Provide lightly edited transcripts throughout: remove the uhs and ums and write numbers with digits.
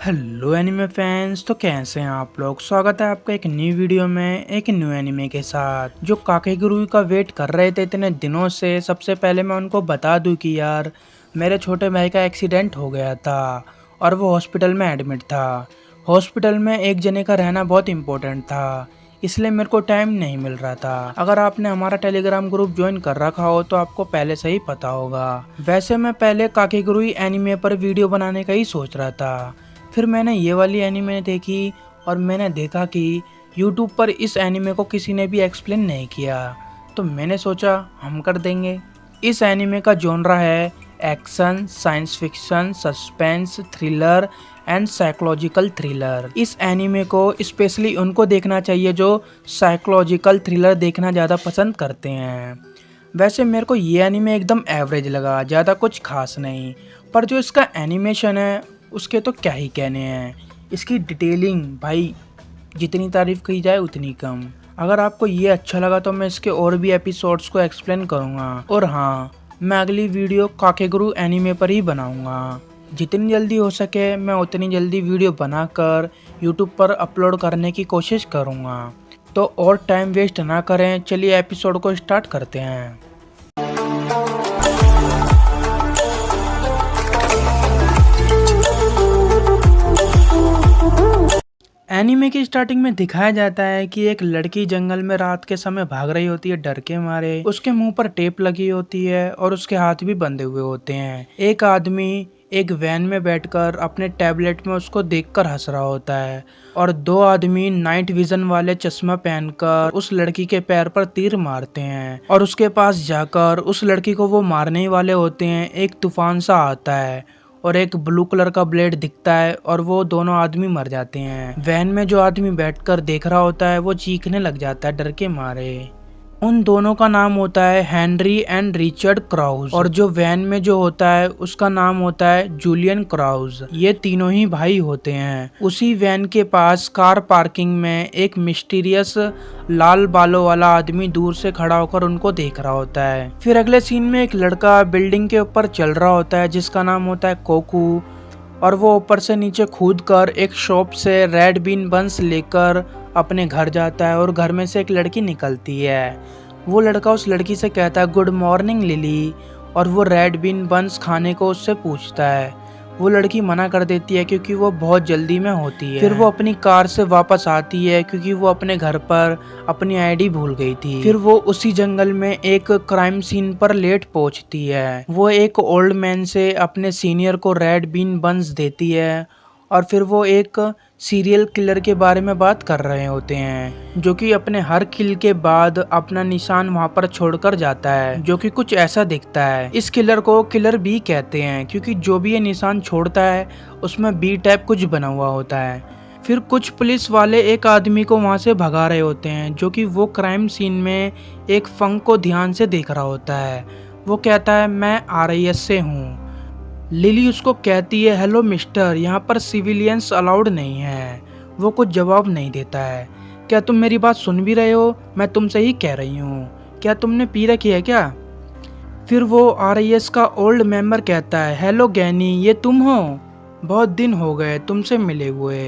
Hello anime fans, तो कैसे हैं आप लोग। स्वागत है आपका एक न्यू वीडियो में एक न्यू एनिमे के साथ। जो काकेगुरु का वेट कर रहे थे इतने दिनों से, सबसे पहले मैं उनको बता दूं कि यार मेरे छोटे भाई का एक्सीडेंट हो गया था और वो हॉस्पिटल में एडमिट था। हॉस्पिटल में एक जने का रहना बहुत इम्पोर्टेंट था, इसलिए मेरे को टाइम नहीं मिल रहा था। अगर आपने हमारा टेलीग्राम ग्रुप ज्वाइन कर रखा हो तो आपको पहले से ही पता होगा। वैसे मैं पहले काकेगुरु एनिमे पर वीडियो बनाने का ही सोच रहा था, फिर मैंने ये वाली एनिमे देखी और मैंने देखा कि YouTube पर इस एनिमे को किसी ने भी एक्सप्लेन नहीं किया, तो मैंने सोचा हम कर देंगे। इस एनिमे का जॉनरा है action, science fiction, suspense, thriller and psychological thriller. इस एनिमे को स्पेशली उनको देखना चाहिए जो साइकोलॉजिकल थ्रिलर देखना ज़्यादा पसंद करते हैं। वैसे मेरे को ये एनिमे एकदम एवरेज लगा, ज़्यादा कुछ खास नहीं, पर जो इसका एनिमेशन है उसके तो क्या ही कहने हैं। इसकी डिटेलिंग भाई जितनी तारीफ़ की जाए उतनी कम। अगर आपको ये अच्छा लगा तो मैं इसके और भी एपिसोड्स को एक्सप्लेन करूँगा। और हाँ, मैं अगली वीडियो काकेगुरु एनिमे पर ही बनाऊँगा। जितनी जल्दी हो सके मैं उतनी जल्दी वीडियो बनाकर यूट्यूब पर अपलोड करने की कोशिश करूँगा। तो और टाइम वेस्ट ना करें, चलिए एपिसोड को स्टार्ट करते हैं। एनीमे की स्टार्टिंग में दिखाया जाता है कि एक लड़की जंगल में रात के समय भाग रही होती है डर के मारे। उसके मुंह पर टेप लगी होती है और उसके हाथ भी बंधे हुए होते हैं। एक आदमी एक वैन में बैठकर अपने टैबलेट में उसको देखकर हंस रहा होता है और दो आदमी नाइट विजन वाले चश्मा पहनकर उस लड़की के पैर पर तीर मारते हैं और उसके पास जाकर उस लड़की को वो मारने ही वाले होते हैं। एक तूफान सा आता है और एक ब्लू कलर का ब्लेड दिखता है और वो दोनों आदमी मर जाते हैं। वैन में जो आदमी बैठकर देख रहा होता है वो चीखने लग जाता है डर के मारे। उन दोनों का नाम होता है हेनरी एंड रिचर्ड क्राउज और जो वैन में जो होता है उसका नाम होता है जूलियन क्राउज। ये तीनों ही भाई होते हैं। उसी वैन के पास कार पार्किंग में एक मिस्टीरियस लाल बालों वाला आदमी दूर से खड़ा होकर उनको देख रहा होता है। फिर अगले सीन में एक लड़का बिल्डिंग के ऊपर चल रहा होता है जिसका नाम होता है कोकू, और वो ऊपर से नीचे कूदकर एक शॉप से रेड बीन बंस लेकर अपने घर जाता है और घर में से एक लड़की निकलती है। वो लड़का उस लड़की से कहता है गुड मॉर्निंग लिली, और वो रेड बीन बंस खाने को उससे पूछता है। वो लड़की मना कर देती है क्योंकि वो बहुत जल्दी में होती है। फिर वो अपनी कार से वापस आती है क्योंकि वो अपने घर पर अपनी आईडी भूल गई थी। फिर वो उसी जंगल में एक क्राइम सीन पर लेट पहुंचती है। वो एक ओल्ड मैन से अपने सीनियर को रेड बीन बंस देती है और फिर वो एक सीरियल किलर के बारे में बात कर रहे होते हैं जो कि अपने हर किल के बाद अपना निशान वहां पर छोड़कर जाता है, जो कि कुछ ऐसा दिखता है। इस किलर को किलर बी कहते हैं क्योंकि जो भी ये निशान छोड़ता है उसमें बी टाइप कुछ बना हुआ होता है। फिर कुछ पुलिस वाले एक आदमी को वहां से भगा रहे होते हैं जो कि वो क्राइम सीन में एक फंक को ध्यान से देख रहा होता है। वो कहता है मैं RIS से हूँ। लिली उसको कहती है हेलो मिस्टर, यहाँ पर सिविलियंस अलाउड नहीं है। वो कुछ जवाब नहीं देता है। क्या तुम मेरी बात सुन भी रहे हो? मैं तुमसे ही कह रही हूँ। क्या तुमने पी रखी है क्या? फिर वो RIS का ओल्ड मेंबर कहता है हेलो गैनी, ये तुम हो? बहुत दिन हो गए तुमसे मिले हुए।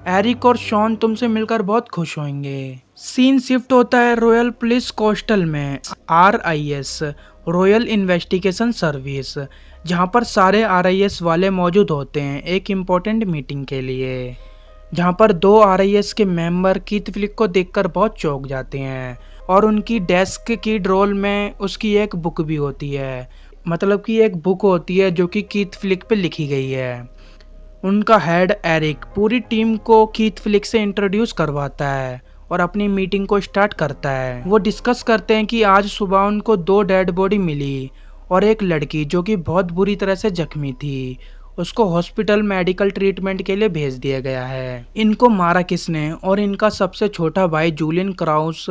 एरिक और शॉन तुमसे मिलकर बहुत खुश होंगे। सीन शिफ्ट होता है रॉयल पुलिस कोस्टल में, RIS रॉयल इन्वेस्टिगेशन सर्विस, जहां पर सारे RIS वाले मौजूद होते हैं एक इम्पोर्टेंट मीटिंग के लिए, जहां पर दो RIS के मेंबर कीथ फ्लिक को देखकर बहुत चौंक जाते हैं और उनकी डेस्क की ड्रॉर में उसकी एक बुक भी होती है। मतलब कि एक बुक होती है जो कि कीथ फ्लिक पे लिखी गई है। उनका हेड एरिक पूरी टीम को कीथ फ्लिक से इंट्रोड्यूस करवाता है और अपनी मीटिंग को स्टार्ट करता है। वो डिस्कस करते हैं कि आज सुबह उनको 2 डेड बॉडी मिली और एक लड़की जो कि बहुत बुरी तरह से जख्मी थी, उसको हॉस्पिटल मेडिकल ट्रीटमेंट के लिए भेज दिया गया है। इनको मारा किसने? और इनका सबसे छोटा भाई जूलियन क्राउस,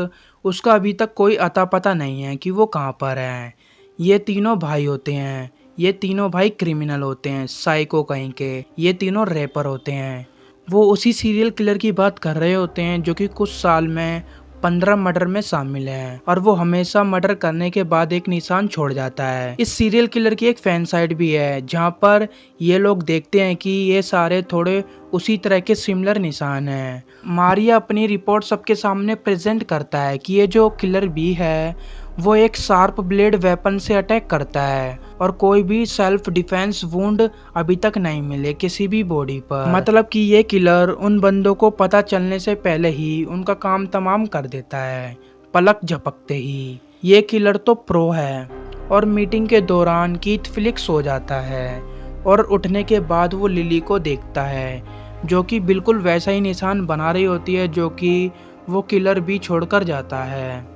उसका अभी तक कोई अता पता नहीं है कि वो कहाँ पर है। ये तीनों भाई होते हैं। ये तीनों भाई क्रिमिनल होते हैं, साइको कहीं के। ये तीनों रैपर होते हैं। वो उसी सीरियल किलर की बात कर रहे होते हैं जो कि कुछ साल में 15 मर्डर में शामिल है और वो हमेशा मर्डर करने के बाद एक निशान छोड़ जाता है। इस सीरियल किलर की एक फैन साइट भी है जहाँ पर ये लोग देखते हैं कि ये सारे थोड़े उसी तरह के सिमिलर निशान हैं। मारिया अपनी रिपोर्ट सबके सामने प्रेजेंट करता है कि ये जो किलर बी है वो एक शार्प ब्लेड वेपन से अटैक करता है और कोई भी सेल्फ डिफेंस वुंड अभी तक नहीं मिले किसी भी बॉडी पर। मतलब कि ये किलर उन बंदों को पता चलने से पहले ही उनका काम तमाम कर देता है, पलक झपकते ही। ये किलर तो प्रो है। और मीटिंग के दौरान कीथ फिलिक्स सो जाता है और उठने के बाद वो लिली को देखता है जो कि बिल्कुल वैसा ही निशान बना रही होती है जो कि वो किलर भी छोड़कर जाता है।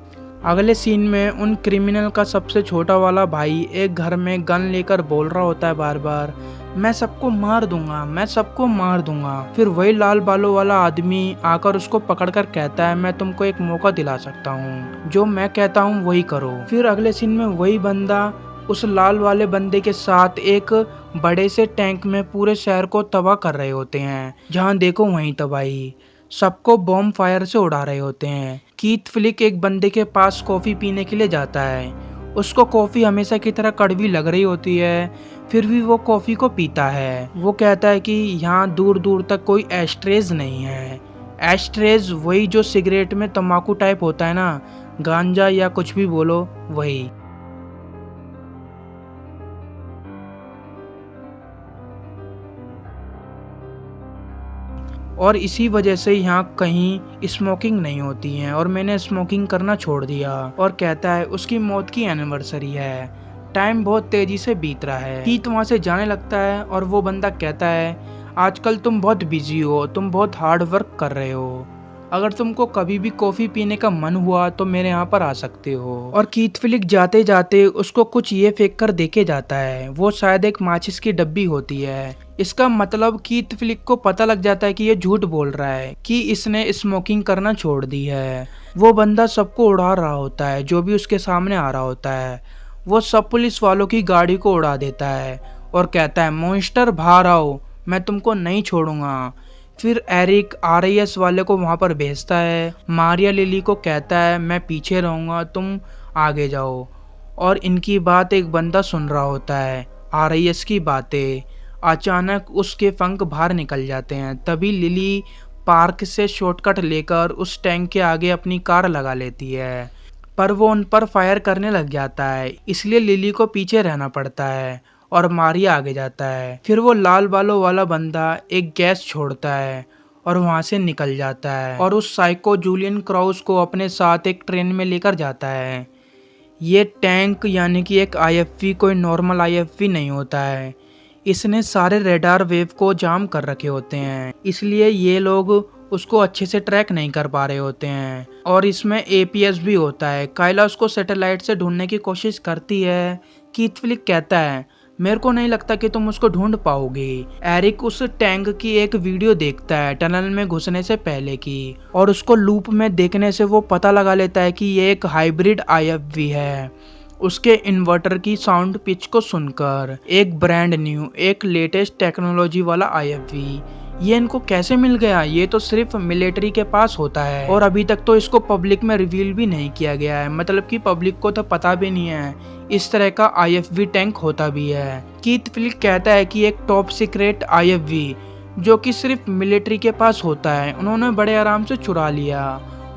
अगले सीन में उन क्रिमिनल का सबसे छोटा वाला भाई एक घर में गन लेकर बोल रहा होता है बार बार, मैं सबको मार दूंगा, मैं सबको मार दूंगा। फिर वही लाल बालों वाला आदमी आकर उसको पकड़कर कहता है, मैं तुमको एक मौका दिला सकता हूँ, जो मैं कहता हूँ वही करो। फिर अगले सीन में वही बंदा उस लाल वाले बंदे के साथ एक बड़े से टैंक में पूरे शहर को तबाह कर रहे होते हैं। जहाँ देखो वहीं तबाही, सबको बॉम्ब फायर से उड़ा रहे होते हैं। कीथ फ्लिक एक बंदे के पास कॉफी पीने के लिए जाता है। उसको कॉफी हमेशा की तरह कड़वी लग रही होती है, फिर भी वो कॉफी को पीता है। वो कहता है कि यहाँ दूर दूर तक कोई एस्ट्रेज नहीं है। एस्ट्रेज वही जो सिगरेट में तंबाकू टाइप होता है ना, गांजा या कुछ भी बोलो वही। और इसी वजह से यहाँ कहीं स्मोकिंग नहीं होती है और मैंने स्मोकिंग करना छोड़ दिया। और कहता है उसकी मौत की एनिवर्सरी है, टाइम बहुत तेजी से बीत रहा है। कीथ वहाँ से जाने लगता है और वो बंदा कहता है, आजकल तुम बहुत बिजी हो, तुम बहुत हार्ड वर्क कर रहे हो, अगर तुमको कभी भी कॉफी पीने का मन हुआ तो मेरे यहाँ पर आ सकते हो। और कीथ फ्लिक जाते जाते उसको कुछ ये फेंक कर देके जाता है, वो शायद एक माचिस की डब्बी होती है। इसका मतलब कीथ फ्लिक को पता लग जाता है कि ये झूठ बोल रहा है कि इसने स्मोकिंग करना छोड़ दी है। वो बंदा सबको उड़ा रहा होता है, जो भी उसके सामने आ रहा होता है। वो सब पुलिस वालों की गाड़ी को उड़ा देता है और कहता है, मॉन्स्टर बाहर आओ, मैं तुमको नहीं छोड़ूंगा। फिर एरिक RIS वाले को वहां पर भेजता है। मारिया लिली को कहता है, मैं पीछे रहूंगा, तुम आगे जाओ। और इनकी बात एक बंदा सुन रहा होता है, RIS की बातें। अचानक उसके पंख बाहर निकल जाते हैं। तभी लिली पार्क से शॉर्टकट लेकर उस टैंक के आगे अपनी कार लगा लेती है, पर वो उन पर फायर करने लग जाता है, इसलिए लिली को पीछे रहना पड़ता है और मारिया आगे जाता है। फिर वो लाल बालों वाला बंदा एक गैस छोड़ता है और वहां से निकल जाता है और उस साइको जूलियन क्राउस को अपने साथ एक ट्रेन में लेकर जाता है। ये टैंक यानी कि एक IFV कोई नॉर्मल IFV नहीं होता है, इसने सारे रेडार वेव को जाम कर रखे होते हैं, इसलिए ये लोग उसको अच्छे से ट्रैक नहीं कर पा रहे होते हैं। और इसमें APS भी होता है। काइला उसको सैटेलाइट से ढूंढने की कोशिश करती है। कीथ फ्लिक कहता है, मेरे को नहीं लगता कि तुम उसको ढूंढ पाओगे। एरिक उस टैंक की एक वीडियो देखता है टनल में घुसने से पहले की, और उसको लूप में देखने से वो पता लगा लेता है कि ये एक हाइब्रिड IFV है। उसके इन्वर्टर की साउंड पिच को सुनकर, एक ब्रांड न्यू, एक लेटेस्ट टेक्नोलॉजी वाला IFV ये इनको कैसे मिल गया? ये तो सिर्फ मिलिट्री के पास होता है और अभी तक तो इसको पब्लिक में रिवील भी नहीं किया गया है, मतलब कि पब्लिक को तो पता भी नहीं है इस तरह का IFV टैंक होता भी है। कीथ फ्लिक कहता है कि एक टॉप सीक्रेट IFV जो कि सिर्फ मिलिट्री के पास होता है, उन्होंने बड़े आराम से चुरा लिया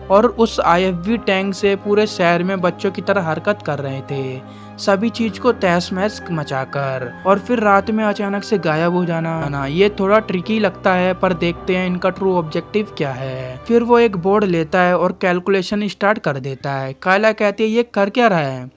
और उस IFV टैंक से पूरे शहर में बच्चों की तरह हरकत कर रहे थे, सभी चीज को तहस महस मचाकर। और फिर रात में अचानक से गायब हो जाना, ये थोड़ा ट्रिकी लगता है, पर देखते हैं इनका ट्रू ऑब्जेक्टिव क्या है। फिर वो एक बोर्ड लेता है और कैलकुलेशन स्टार्ट कर देता है। कायला कहती है, ये कर क्या रहा है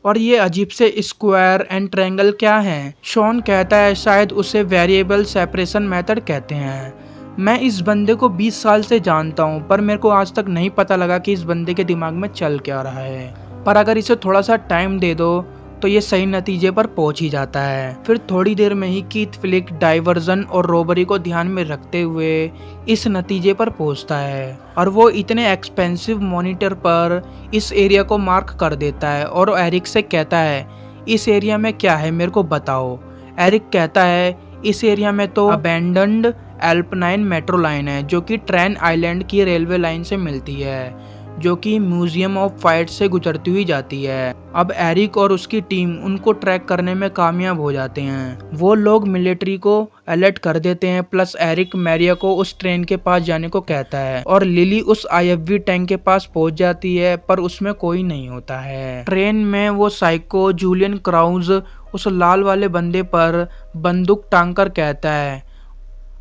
और ये अजीब से स्क्वायर एंड ट्रायंगल क्या है? शॉन कहता है, शायद उसे वेरिएबल सेपरेशन मेथड कहते हैं। मैं इस बंदे को 20 साल से जानता हूँ, पर मेरे को आज तक नहीं पता लगा कि इस बंदे के दिमाग में चल क्या रहा है, पर अगर इसे थोड़ा सा टाइम दे दो तो ये सही नतीजे पर पहुंच ही जाता है। फिर थोड़ी देर में ही कीथ फ्लिक डाइवर्जन और रॉबरी को ध्यान में रखते हुए इस नतीजे पर पहुंचता है और वो इतने एक्सपेंसिव मॉनिटर पर इस एरिया को मार्क कर देता है और एरिक से कहता है, इस एरिया में क्या है मेरे को बताओ। एरिक कहता है, इस एरिया में तो अबैंडन्ड एल्पनाइन मेट्रो लाइन है जो कि ट्रैन आइलैंड की रेलवे लाइन से मिलती है, जो कि म्यूजियम ऑफ फाइट से गुजरती हुई जाती है। अब एरिक और उसकी टीम उनको ट्रैक करने में कामयाब हो जाते हैं। वो लोग मिलिट्री को अलर्ट कर देते हैं, प्लस एरिक मैरिया को उस ट्रेन के पास जाने को कहता है और लिली उस IFV टैंक के पास पहुंच जाती है, पर उसमें कोई नहीं होता है। ट्रेन में वो साइको जूलियन क्राउज उस लाल वाले बंदे पर बंदूक टांग कर कहता है,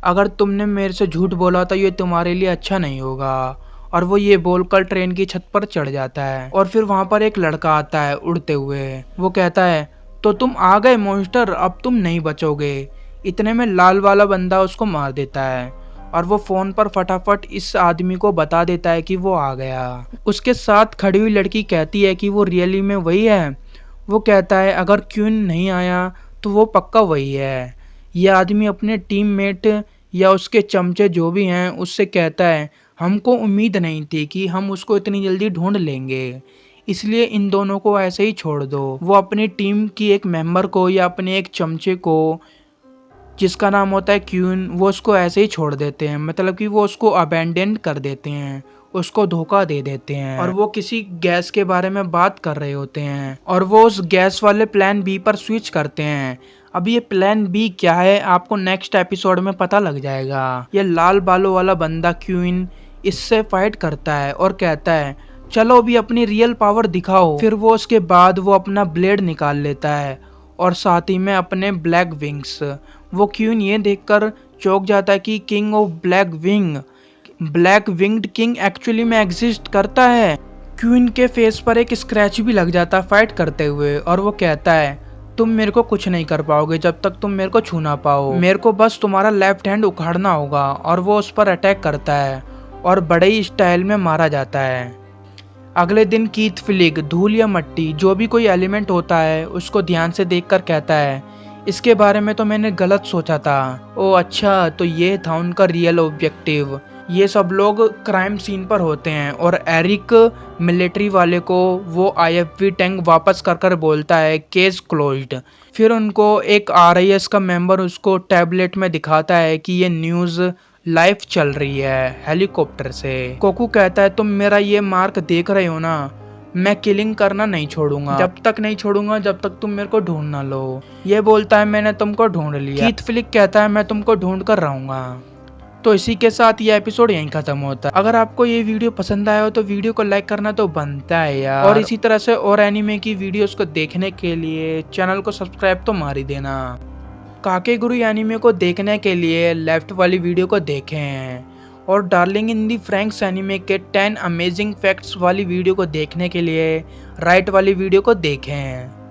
अगर तुमने मेरे से झूठ बोला तो ये तुम्हारे लिए अच्छा नहीं होगा। और वो ये बोलकर ट्रेन की छत पर चढ़ जाता है और फिर वहां पर एक लड़का आता है उड़ते हुए। वो कहता है, तो तुम आ गए मॉन्स्टर, अब तुम नहीं बचोगे। इतने में लाल वाला बंदा उसको मार देता है और वो फोन पर फटाफट इस आदमी को बता देता है कि वो आ गया। उसके साथ खड़ी हुई लड़की कहती है कि वो रियली में वही है। वो कहता है, अगर क्यून नहीं आया तो वो पक्का वही है। यह आदमी अपने टीममेट या उसके चमचे जो भी हैं उससे कहता है, हमको उम्मीद नहीं थी कि हम उसको इतनी जल्दी ढूंढ लेंगे, इसलिए इन दोनों को ऐसे ही छोड़ दो। वो अपनी टीम की एक मेंबर को या अपने एक चमचे को जिसका नाम होता है क्यून, वो उसको ऐसे ही छोड़ देते हैं, मतलब कि वो उसको अबैंडन कर देते हैं, उसको धोखा दे देते हैं। और वो किसी गैस के बारे में बात कर रहे होते हैं और वो उस गैस वाले प्लान बी पर स्विच करते हैं। अब ये प्लान बी क्या है आपको नेक्स्ट एपिसोड में पता लग जाएगा। ये लाल बालों वाला बंदा क्यून इससे फाइट करता है और कहता है, चलो अभी अपनी रियल पावर दिखाओ। फिर वो उसके बाद वो अपना ब्लेड निकाल लेता है और साथ ही में अपने ब्लैक विंग्स। वो क्यून ये देखकर चौंक जाता है कि king of black winged king actually में एग्जिस्ट करता है। क्यून के फेस पर एक स्क्रैच भी लग जाता है फाइट करते हुए और वो कहता है, तुम मेरे को कुछ नहीं कर पाओगे जब तक तुम मेरे को छू ना पाओ, मेरे को बस तुम्हारा लेफ्ट हैंड उखाड़ना होगा। और वो उस पर अटैक करता है और बड़े ही स्टाइल में मारा जाता है। अगले दिन कीथ फिलिग धूल या मट्टी जो भी कोई एलिमेंट होता है उसको ध्यान से देखकर कहता है, इसके बारे में तो मैंने गलत सोचा था। ओ अच्छा, तो ये था उनका रियल ऑब्जेक्टिव। ये सब लोग क्राइम सीन पर होते हैं और एरिक मिलिट्री वाले को वो IFV टैंक वापस कर बोलता है, केस क्लोज्ड। फिर उनको एक RIS का मेंबर उसको टैबलेट में दिखाता है कि ये न्यूज़ लाइव चल रही है हेलीकॉप्टर से। कोकू कहता है, तुम मेरा ये मार्क देख रहे हो ना, मैं किलिंग करना नहीं छोड़ूंगा, जब तक तुम मेरे को ढूंढ ना लो। ये बोलता है, मैंने तुमको ढूंढ लिया। कीथ फिलिग कहता है, मैं तुमको ढूंढ कर रहूंगा। तो इसी के साथ ये एपिसोड यहीं खत्म होता है। अगर आपको ये वीडियो पसंद आया हो तो वीडियो को लाइक करना तो बनता है यार, और इसी तरह से और एनिमे की वीडियोस को देखने के लिए चैनल को सब्सक्राइब तो मार ही देना। काकेगुरु एनिमे को देखने के लिए लेफ्ट वाली वीडियो को देखें और डार्लिंग इन दी फ्रैंक्स एनिमे के 10 अमेजिंग फैक्ट्स वाली वीडियो को देखने के लिए राइट वाली वीडियो को देखें।